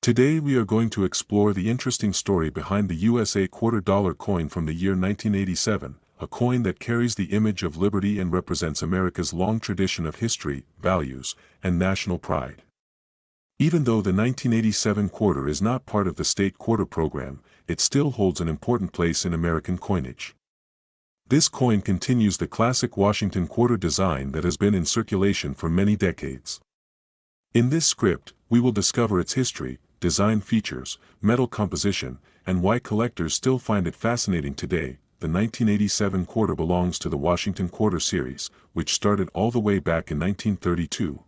Today we are going to explore the interesting story behind the USA $quarter coin from the year 1987, a coin that carries the image of liberty and represents America's long tradition of history, values, and national pride. Even though the 1987 quarter is not part of the state quarter program, it still holds an important place in American coinage. This coin continues the classic Washington quarter design that has been in circulation for many decades. In this script, we will discover its history, design features, metal composition, and why collectors still find it fascinating today. The 1987 quarter belongs to the Washington Quarter series, which started all the way back in 1932.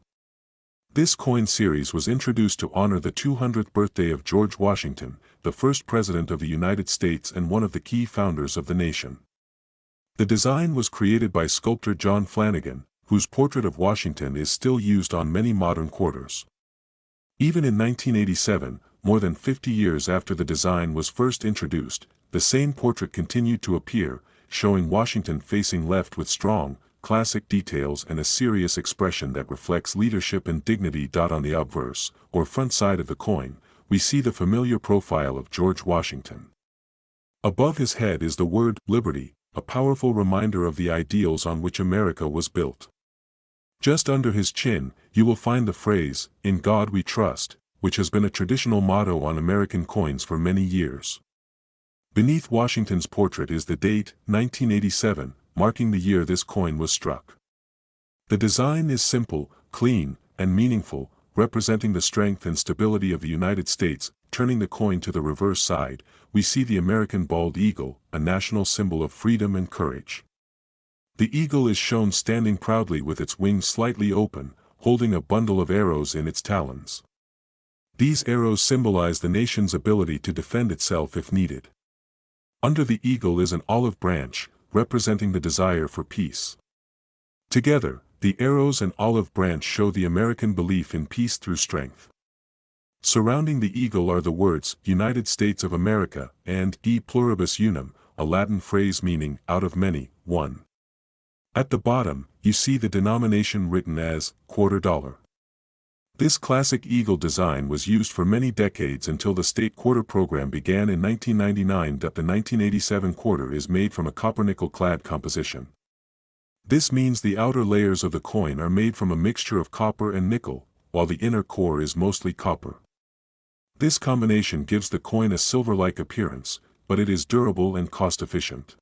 This coin series was introduced to honor the 200th birthday of George Washington, the first president of the United States and one of the key founders of the nation. The design was created by sculptor John Flanagan, whose portrait of Washington is still used on many modern quarters. Even in 1987, more than 50 years after the design was first introduced, the same portrait continued to appear, showing Washington facing left with strong, classic details and a serious expression that reflects leadership and dignity. On the obverse, or front side of the coin, we see the familiar profile of George Washington. Above his head is the word "Liberty," a powerful reminder of the ideals on which America was built. Just under his chin, you will find the phrase, "In God We Trust," which has been a traditional motto on American coins for many years. Beneath Washington's portrait is the date, 1987, marking the year this coin was struck. The design is simple, clean, and meaningful, representing the strength and stability of the United States. Turning the coin to the reverse side, we see the American bald eagle, a national symbol of freedom and courage. The eagle is shown standing proudly with its wings slightly open, holding a bundle of arrows in its talons. These arrows symbolize the nation's ability to defend itself if needed. Under the eagle is an olive branch, representing the desire for peace. Together, the arrows and olive branch show the American belief in peace through strength. Surrounding the eagle are the words, "United States of America," and "E pluribus unum," a Latin phrase meaning, "out of many, one." At the bottom, you see the denomination written as, $quarter. This classic eagle design was used for many decades until the state quarter program began in 1999. The 1987 quarter is made from a copper-nickel clad composition. This means the outer layers of the coin are made from a mixture of copper and nickel, while the inner core is mostly copper. This combination gives the coin a silver-like appearance, but it is durable and cost-efficient.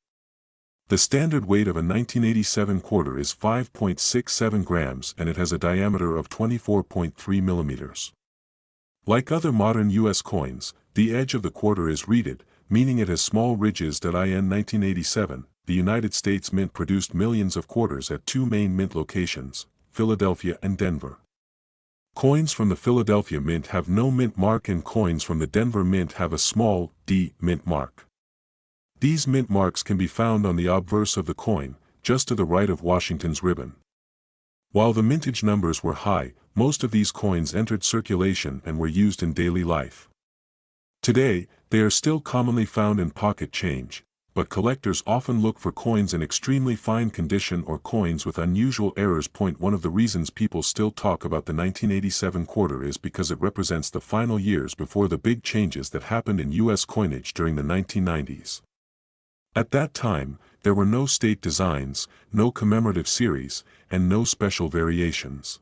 The standard weight of a 1987 quarter is 5.67 grams and it has a diameter of 24.3 millimeters. Like other modern U.S. coins, the edge of the quarter is reeded, meaning it has small ridges. In 1987, the United States Mint produced millions of quarters at two main mint locations, Philadelphia and Denver. Coins from the Philadelphia Mint have no mint mark and coins from the Denver Mint have a small D mint mark. These mint marks can be found on the obverse of the coin, just to the right of Washington's ribbon. While the mintage numbers were high, most of these coins entered circulation and were used in daily life. Today, they are still commonly found in pocket change, but collectors often look for coins in extremely fine condition or coins with unusual errors. One of the reasons people still talk about the 1987 quarter is because it represents the final years before the big changes that happened in U.S. coinage during the 1990s. At that time, there were no state designs, no commemorative series, and no special variations.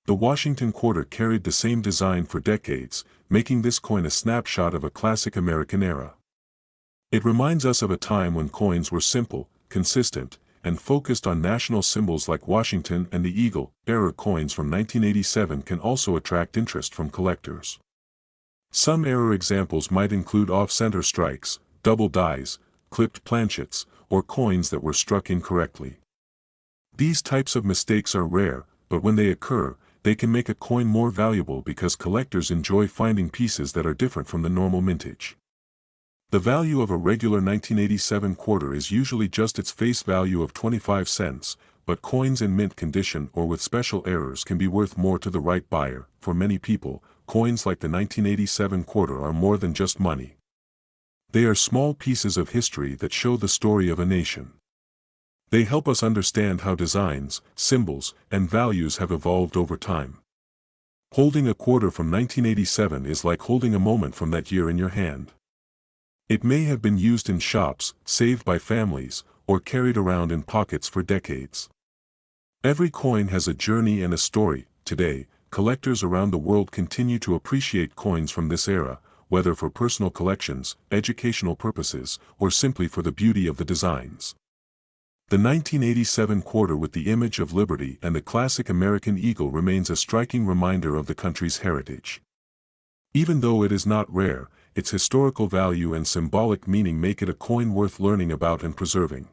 The Washington quarter carried the same design for decades, making this coin a snapshot of a classic American era. It reminds us of a time when coins were simple, consistent, and focused on national symbols like Washington and the eagle. Error coins from 1987 can also attract interest from collectors. Some error examples might include off-center strikes, double dies, clipped planchets, or coins that were struck incorrectly. These types of mistakes are rare, but when they occur, they can make a coin more valuable because collectors enjoy finding pieces that are different from the normal mintage. The value of a regular 1987 quarter is usually just its face value of 25 cents, but coins in mint condition or with special errors can be worth more to the right buyer. For many people, coins like the 1987 quarter are more than just money. They are small pieces of history that show the story of a nation. They help us understand how designs, symbols, and values have evolved over time. Holding a quarter from 1987 is like holding a moment from that year in your hand. It may have been used in shops, saved by families, or carried around in pockets for decades. Every coin has a journey and a story. Today, collectors around the world continue to appreciate coins from this era, whether for personal collections, educational purposes, or simply for the beauty of the designs. The 1987 quarter with the image of liberty and the classic American eagle remains a striking reminder of the country's heritage. Even though it is not rare, its historical value and symbolic meaning make it a coin worth learning about and preserving.